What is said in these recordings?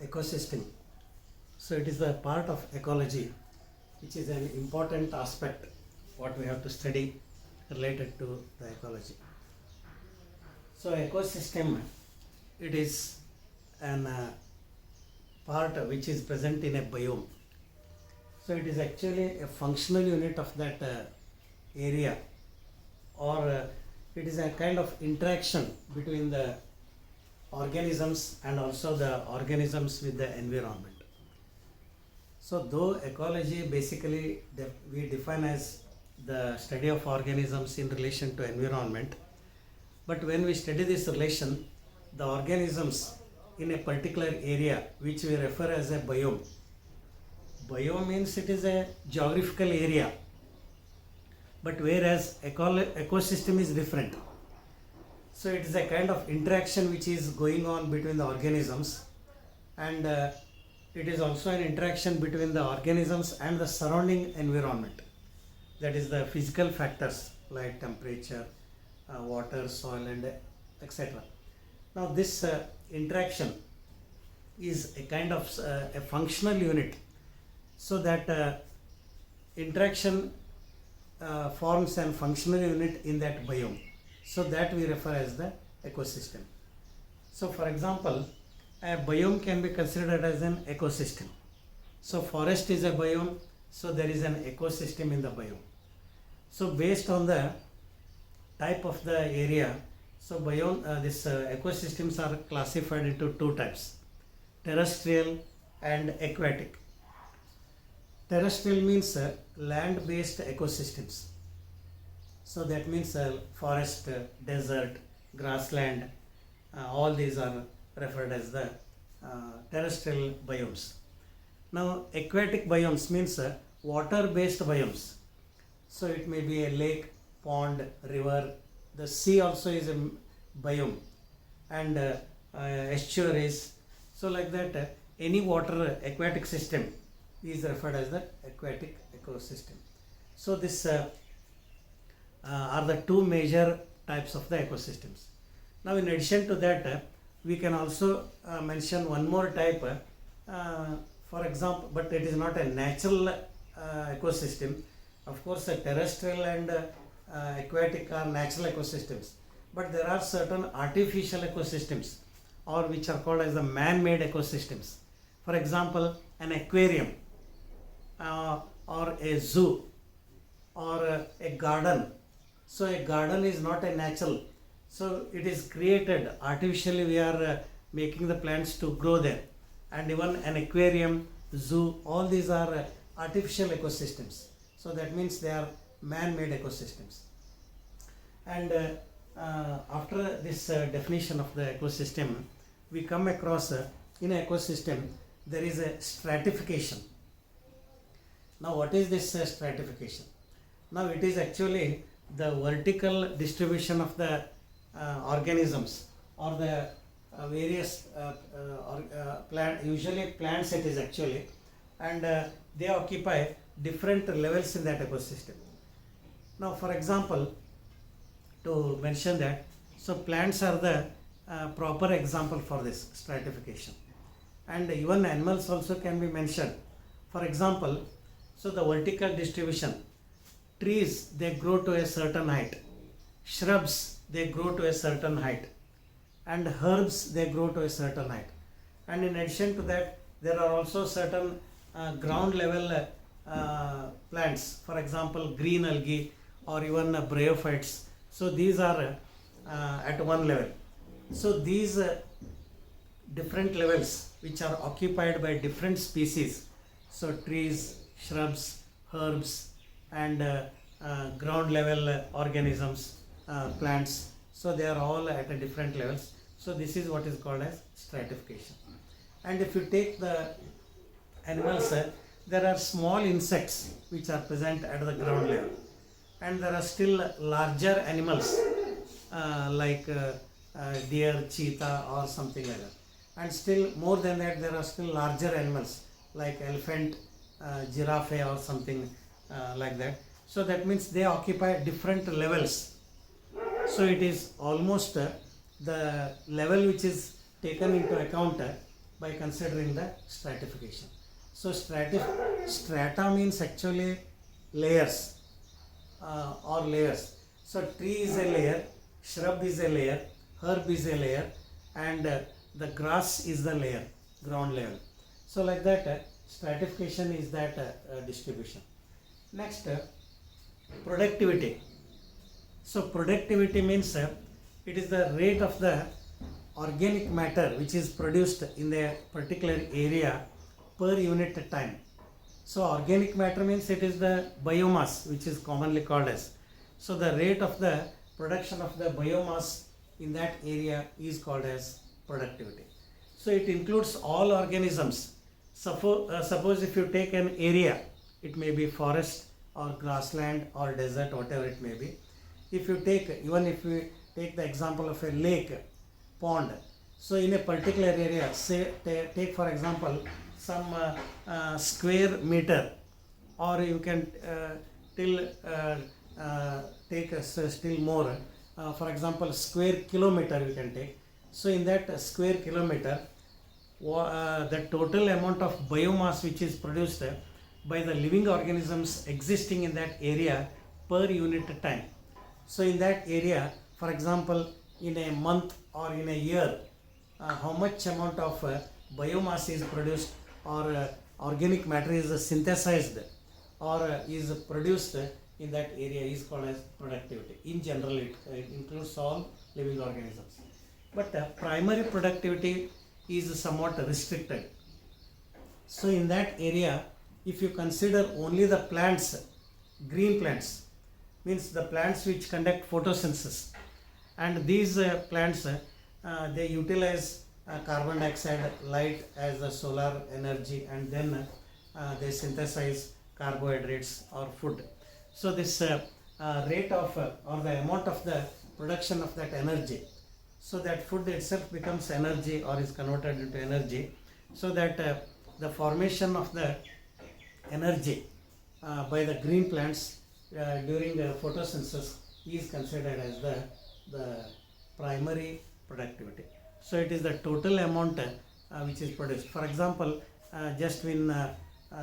ecosystem. So it is a part of ecology, which is an important aspect what we have to study related to the ecology. So ecosystem, it is an part which is present in a biome. So it is actually a functional unit of that area, or it is a kind of interaction between the organisms and also the organisms with the environment. So though ecology basically we define as the study of organisms in relation to environment, but when we study this relation, the organisms in a particular area which we refer as a biome. Biome means it is a geographical area, but whereas ecosystem is different. So it is a kind of interaction which is going on between the organisms, and it is also an interaction between the organisms and the surrounding environment. That is the physical factors like temperature, water, soil, and etc. Now this interaction is a kind of a functional unit. So that interaction forms a functional unit in that biome. So that we refer as the ecosystem. So for example, a biome can be considered as an ecosystem. So forest is a biome, so there is an ecosystem in the biome. So based on the type of the area, so biome, ecosystems are classified into two types: terrestrial and aquatic. Terrestrial means land-based ecosystems. So that means forest, desert, grassland, all these are referred as the terrestrial biomes. Now aquatic biomes means water-based biomes. So it may be a lake, pond, river. The sea also is a biome, and estuaries. So like that, any water aquatic system is referred as the aquatic ecosystem. So this are the two major types of the ecosystems. Now in addition to that, we can also mention one more type, for example, but it is not a natural ecosystem. Of course, terrestrial and aquatic are natural ecosystems, but there are certain artificial ecosystems, or which are called as the man-made ecosystems. For example, an aquarium, or a zoo, or a garden. So a garden is not a natural, so it is created artificially. We are making the plants to grow there, and even an aquarium, zoo, all these are artificial ecosystems. So that means they are man-made ecosystems. And after this definition of the ecosystem, we come across in an ecosystem there is a stratification. Now what is this stratification? Now it is actually the vertical distribution of the organisms, or the various plant, usually plants it is actually, and they occupy different levels in that ecosystem. Now for example, to mention that, so plants are the proper example for this stratification, and even animals also can be mentioned. For example, so the vertical distribution, trees they grow to a certain height, shrubs they grow to a certain height, and herbs they grow to a certain height. And in addition to that, there are also certain ground level plants, for example green algae or even bryophytes. So these are at one level. So these different levels which are occupied by different species, so trees, shrubs, herbs, and ground level organisms, plants, so they are all at a different levels. So this is what is called as stratification. And if you take the animals, there are small insects which are present at the ground level, and there are still larger animals like deer, cheetah, or something like that. And still more than that, there are still larger animals like elephant, giraffe, or something like that. So that means they occupy different levels. So it is almost the level which is taken into account by considering the stratification. So strata means actually layers or layers. So tree is a layer, shrub is a layer, herb is a layer, and the grass is the layer, ground level. So like that stratification is that distribution. Next, productivity. So productivity means it is the rate of the organic matter which is produced in a particular area per unit time. So organic matter means it is the biomass which is commonly called as. So the rate of the production of the biomass in that area is called as productivity. So it includes all organisms. Suppose if you take an area, it may be forest or grassland or desert, whatever it may be. If you take, even if you take the example of a lake, pond, so in a particular area, say take for example some square meter, or you can take still more, for example square kilometer you can take. So in that square kilometer, the total amount of biomass which is produced by the living organisms existing in that area per unit time. So in that area, for example, in a month or in a year, how much amount of biomass is produced, or organic matter is synthesized or is produced in that area is called as productivity. In general, it includes all living organisms. But primary productivity is somewhat restricted. So in that area, if you consider only the plants, green plants, means the plants which conduct photosynthesis, and these plants they utilize carbon dioxide, light as the solar energy, and then they synthesize carbohydrates or food. So this rate of or the amount of the production of that energy, so that food itself becomes energy or is converted into energy, so that the formation of the energy by the green plants during photosynthesis is considered as the primary productivity. So it is the total amount which is produced. For example, just in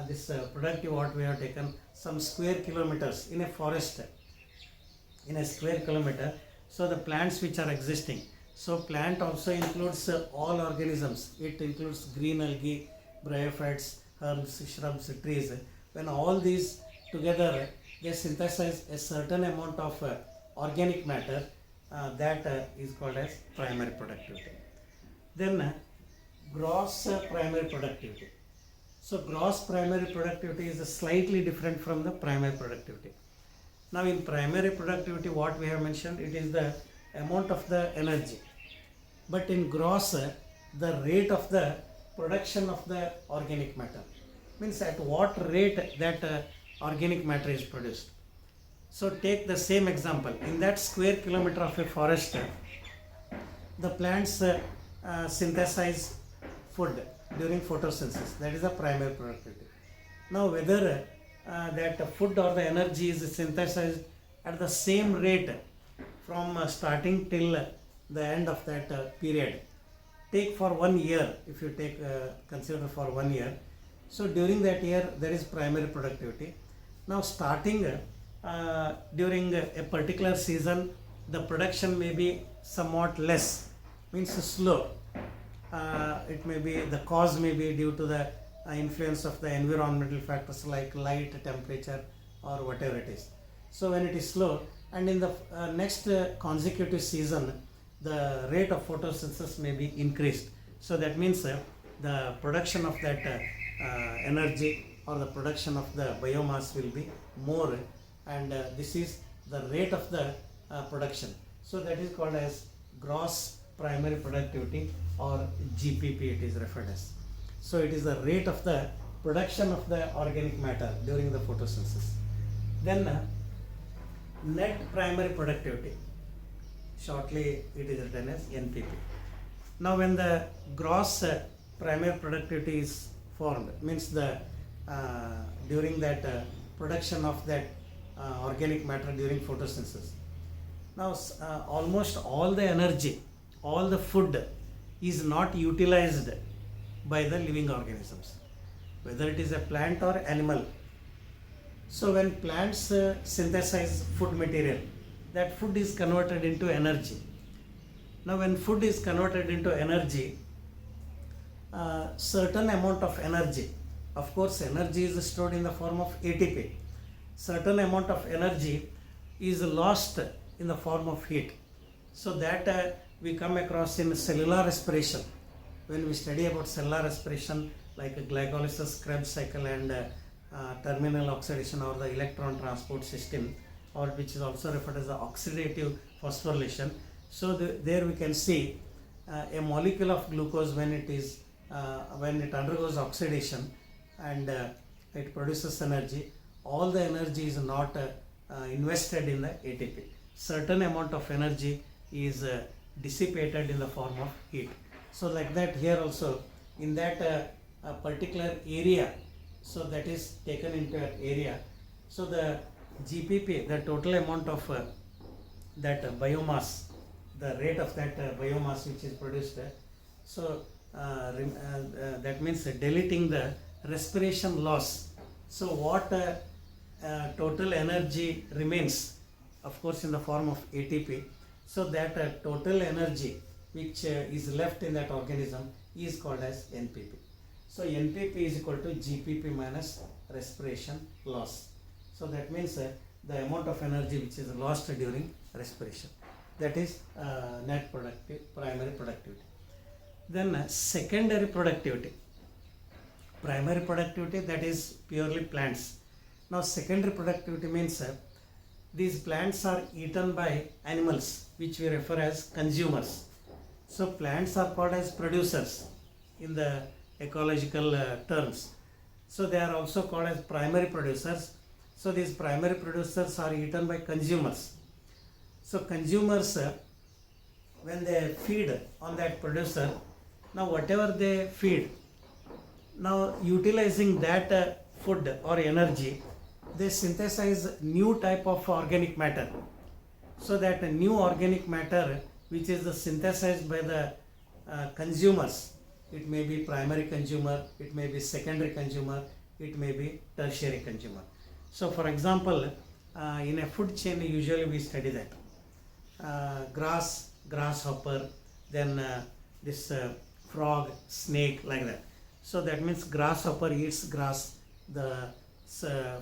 this productive what we have taken, some square kilometers in a forest, in a square kilometer, so the plants which are existing. So plant also includes all organisms. It includes green algae, bryophytes, herbs, shrubs, trees. When all these together, they synthesize a certain amount of organic matter, that is called as primary productivity. Then gross primary productivity. So gross primary productivity is slightly different from the primary productivity. Now in primary productivity, what we have mentioned, it is the amount of the energy. But in gross, the rate of the production of the organic matter, means at what rate that organic matter is produced. So take the same example. In that square kilometer of a forest, the plants synthesize food during photosynthesis. That is the primary productivity. Now whether that food or the energy is synthesized at the same rate from starting till the end of that period. Take for 1 year, if you take consider for 1 year. So during that year there is primary productivity. Now starting during a particular season, the production may be somewhat less, means slow. It may be, the cause may be due to the influence of the environmental factors like light, temperature, or whatever it is. So when it is slow, and in the next consecutive season, the rate of photosynthesis may be increased. So that means the production of that energy or the production of the biomass will be more, and this is the rate of the production. So that is called as gross primary productivity, or GPP it is referred as. So it is the rate of the production of the organic matter during the photosynthesis. Then net primary productivity, shortly it is written as NPP. Now when the gross primary productivity is formed, means the during that production of that organic matter during photosynthesis. Now almost all the energy, all the food is not utilized by the living organisms, whether it is a plant or animal. So when plants synthesize food material, that food is converted into energy. Now when food is converted into energy, certain amount of energy, of course energy is stored in the form of ATP, certain amount of energy is lost in the form of heat. So that we come across in cellular respiration. When we study about cellular respiration, like a glycolysis, Krebs cycle, and terminal oxidation, or the electron transport system, or which is also referred as the oxidative phosphorylation. So there we can see a molecule of glucose when it undergoes oxidation and it produces energy. All the energy is not invested in the ATP. Certain amount of energy is dissipated in the form of heat. So like that here also, in that particular area, so that is taken into an area. So the GPP, the total amount of that biomass, the rate of that biomass which is produced, so that means deleting the respiration loss. So what total energy remains, of course in the form of ATP. So that total energy which is left in that organism is called as NPP. So NPP is equal to GPP minus respiration loss. So that means the amount of energy which is lost during respiration. That is net primary productivity. Then secondary productivity. Primary productivity, that is purely plants. Now secondary productivity means these plants are eaten by animals, which we refer as consumers. So plants are called as producers in the ecological terms. So they are also called as primary producers. So these primary producers are eaten by consumers. So consumers, when they feed on that producer, now whatever they feed, now utilizing that food or energy, they synthesize new type of organic matter. So that new organic matter which is synthesized by the consumers, it may be primary consumer, it may be secondary consumer, it may be tertiary consumer. So for example, in a food chain usually we study that grass, grasshopper, then this frog, snake, like that. So that means grasshopper eats grass, the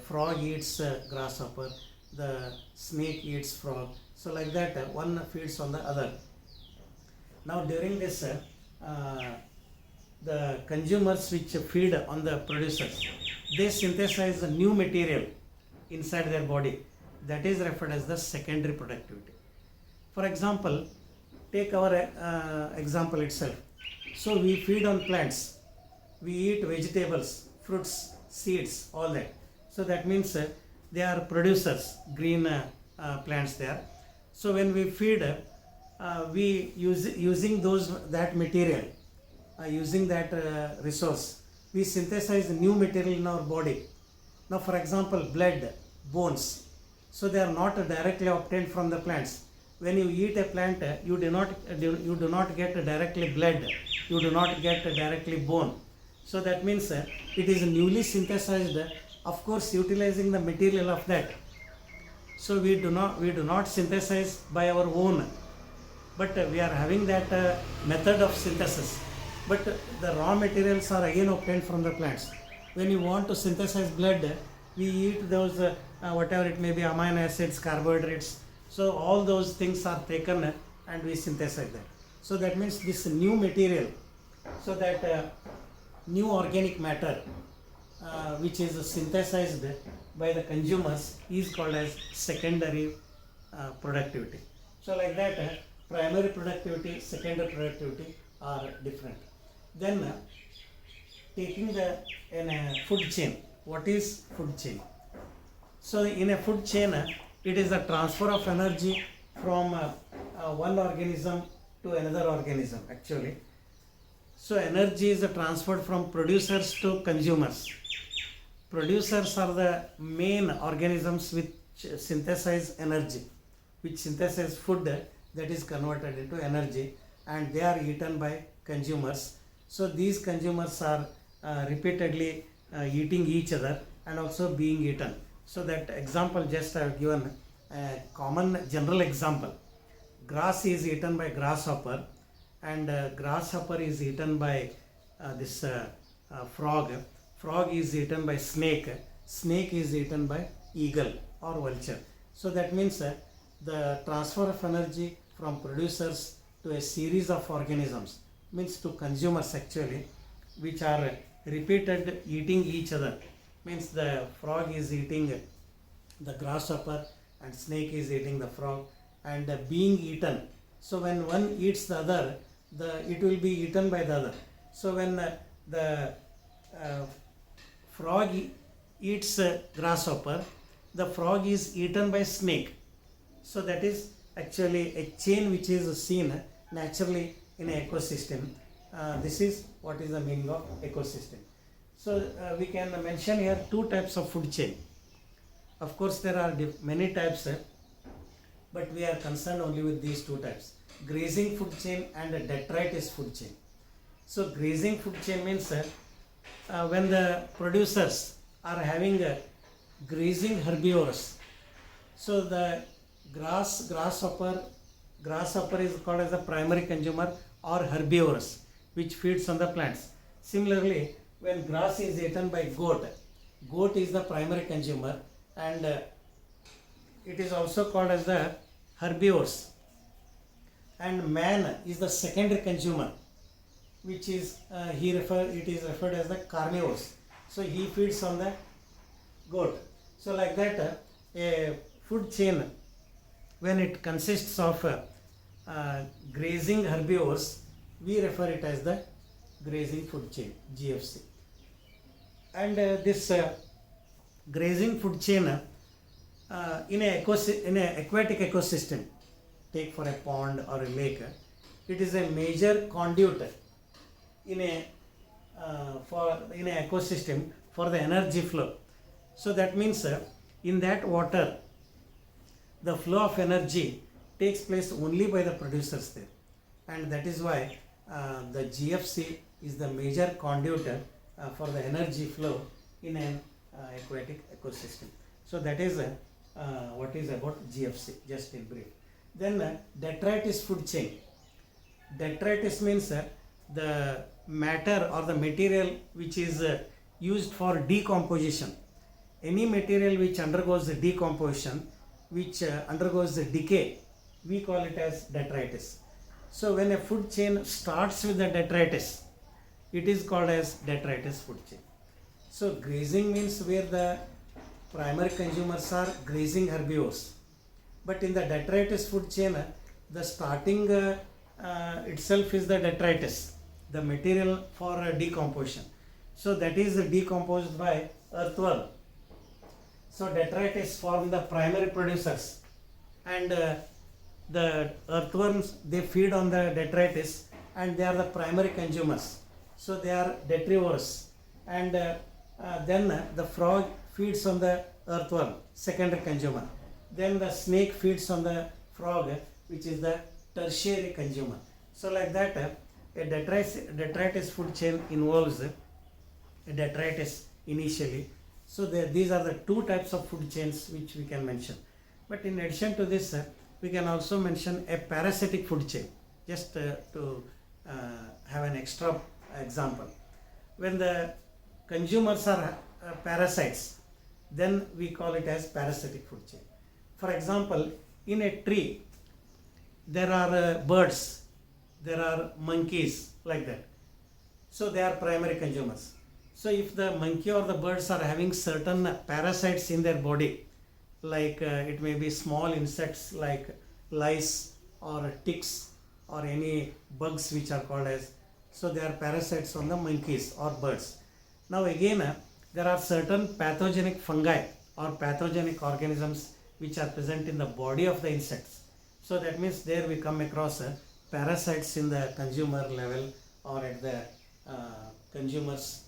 frog eats grasshopper, the snake eats frog. So like that one feeds on the other. Now during this the consumers which feed on the producers, they synthesize a new material inside their body. That is referred as the secondary productivity. For example, take our example itself. So we feed on plants, we eat vegetables, fruits, seeds, all that. So that means they are producers, green plants there. So when we feed, we using that material, using that resource, we synthesize new material in our body. Now for example, blood, bones, so they are not directly obtained from the plants. When you eat a plant, you do not get directly blood, you do not get directly bone. So that means it is newly synthesized, of course utilizing the material of that. So we do not synthesize by our own, but we are having that method of synthesis. But the raw materials are again obtained from the plants. When you want to synthesize blood, we eat those whatever it may be, amino acids, carbohydrates. So all those things are taken and we synthesize that. So that means this new material, so that new organic matter which is synthesized by the consumers is called as secondary productivity. So like that primary productivity, secondary productivity are different. Then taking in a food chain, what is food chain? So in a food chain, it is the transfer of energy from one organism to another organism actually. So energy is transferred from producers to consumers. Producers are the main organisms which synthesize energy, which synthesize food that is converted into energy, and they are eaten by consumers. So these consumers are repeatedly eating each other and also being eaten. So that example just I have given a common general example. Grass is eaten by grasshopper, and grasshopper is eaten by this frog. Frog is eaten by snake. Snake is eaten by eagle or vulture. So that means the transfer of energy from producers to a series of organisms, means to consumers actually, which are repeated eating each other. Means the frog is eating the grasshopper and snake is eating the frog, and being eaten. So when one eats the other, it will be eaten by the other. So when the frog eats grasshopper, the frog is eaten by snake. So that is actually a chain which is seen naturally in an ecosystem. This is what is the meaning of ecosystem. So we can mention here two types of food chain. Of course there are many types, but we are concerned only with these two types: grazing food chain and a detritus food chain. So grazing food chain means when the producers are having grazing herbivores. So the grasshopper is called as the primary consumer or herbivorous, which feeds on the plants. Similarly, when grass is eaten by goat is the primary consumer, and it is also called as the herbivores, and man is the secondary consumer, which is it is referred as the carnivores. So he feeds on the goat. So like that, a food chain, when it consists of grazing herbivores, we refer it as the grazing food chain, GFC. And this grazing food chain in an aquatic ecosystem, take for a pond or a lake, it is a major conduit in an ecosystem for the energy flow. So that means in that water, the flow of energy takes place only by the producers there, and that is why the GFC is the major conduit for the energy flow in an aquatic ecosystem. So that is what is about GFC, just in brief. Then detritus food chain. Detritus means the matter or the material which is used for decomposition. Any material which undergoes the decomposition, which undergoes the decay, we call it as detritus. So when a food chain starts with the detritus, it is called as detritus food chain. So grazing means where the primary consumers are grazing herbivores. But in the detritus food chain, the starting itself is the detritus, the material for decomposition. So that is decomposed by earthworm. So detritus form the primary producers, and the earthworms, they feed on the detritus, and they are the primary consumers. So they are detrivores, and then the frog feeds on the earthworm, secondary consumer. Then the snake feeds on the frog, which is the tertiary consumer. So like that, a detritus food chain involves a detritus initially. So these are the two types of food chains which we can mention. But in addition to this, we can also mention a parasitic food chain, just to have an extra example. When the consumers are parasites, then we call it as parasitic food chain. For example, in a tree, there are birds, there are monkeys, like that. So they are primary consumers. So if the monkey or the birds are having certain parasites in their body, like it may be small insects like lice or ticks or any bugs which are called as, so they are parasites on the monkeys or birds. Now again, there are certain pathogenic fungi or pathogenic organisms which are present in the body of the insects. So that means there we come across parasites in the consumer level or at the consumers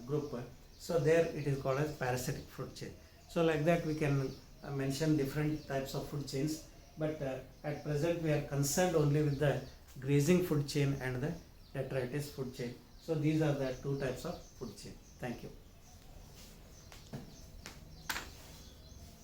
group. So there it is called as parasitic food chain. So like that we can mention different types of food chains, but at present we are concerned only with the grazing food chain and the detritus food chain. So these are the two types of food chain. Thank you.